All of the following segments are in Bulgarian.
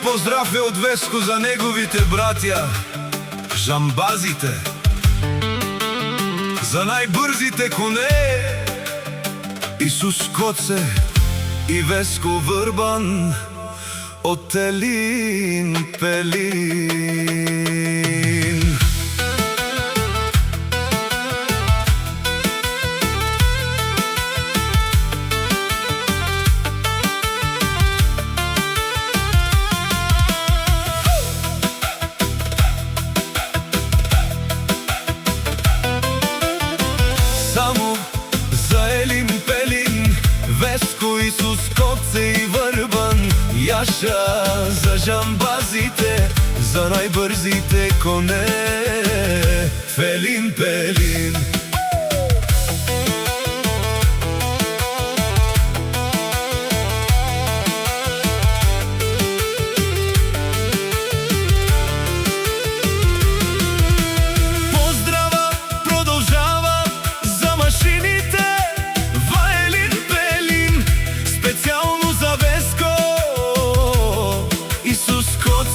поздрав е од Веско за неговите братја, жамбазите, за најбрзите коне, Исус Коце и Веско Врбан од Елин Пелин. Само за Елин Пелин, Веско, Исус Коце и Врбан, Јаша за жамбазите, за најбрзите коне, Елин Пелин.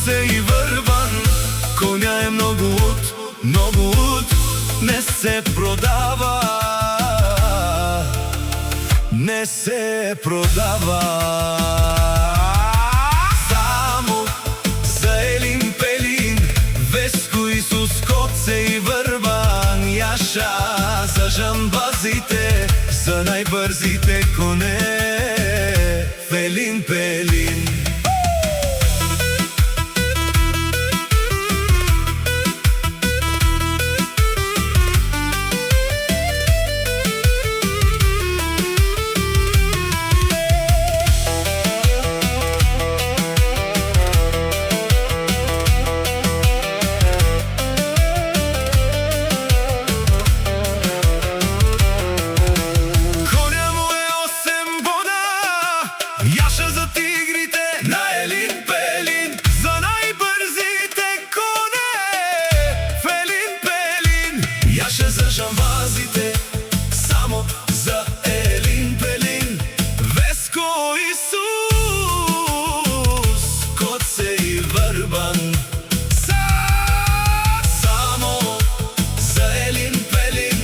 И Врбан, коња е многу луд, не се продава, не се продава. Само за Елин Пелин, Веско, Исус Коце и Врбан, Јаша за жамбазите, за најбрзите коне, Елин Пелин. Јаша за тигрите на Елин Пелин, за најбрзите коне, Елин Пелин. Јаша за жамбазите, само за Елин Пелин, Веско, Исус Коце и Врбан. Само за Елин Пелин,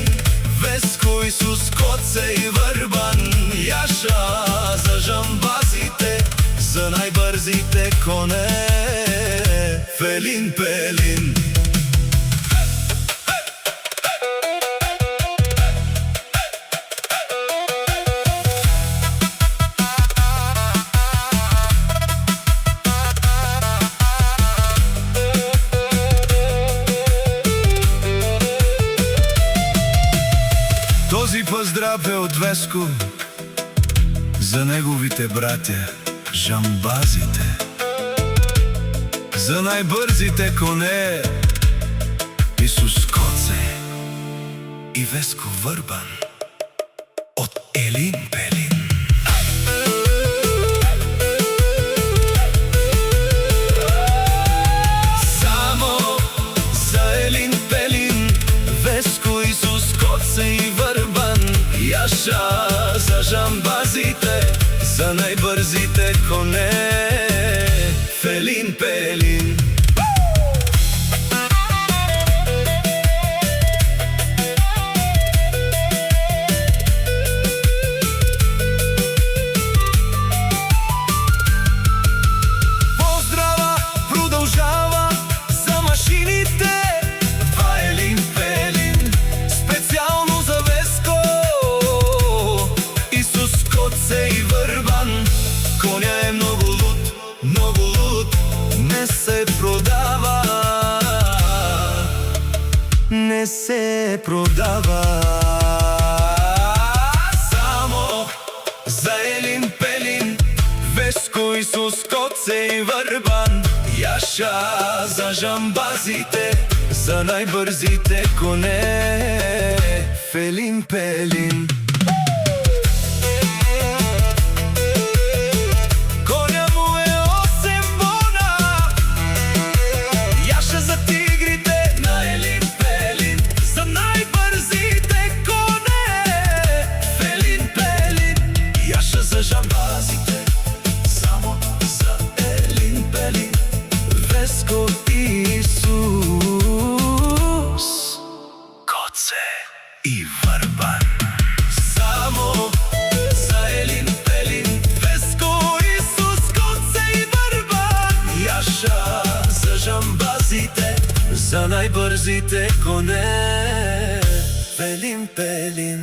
Веско, Исус Коце и Врбан, Јаша за жамбазите, за најбрзите коне, Елин Пелин. Този поздрав е од Веско за неговите братја, жамбазите, за најбрзите коне, Исус Коце и Веско Врбан од Елин Пелин. Само за Елин Пелин, Веско, Исус Коце и Врбан, Јаша за жамбазите, за најбрзите коне, Елин Пелин. Поздрава продолжава за машините, Елин Пелин, специјално за Веско, Исус Коце и Врбан, коња е многу луд, не се продава, не се продава. Само за Елин Пелин, Веско, Исус Коце и Врбан, Јаша за жамбазите, за најбрзите коне, Елин Пелин. Жамбазите, само за Елин Пелин. за најбрзите коне. Пелин, пелин.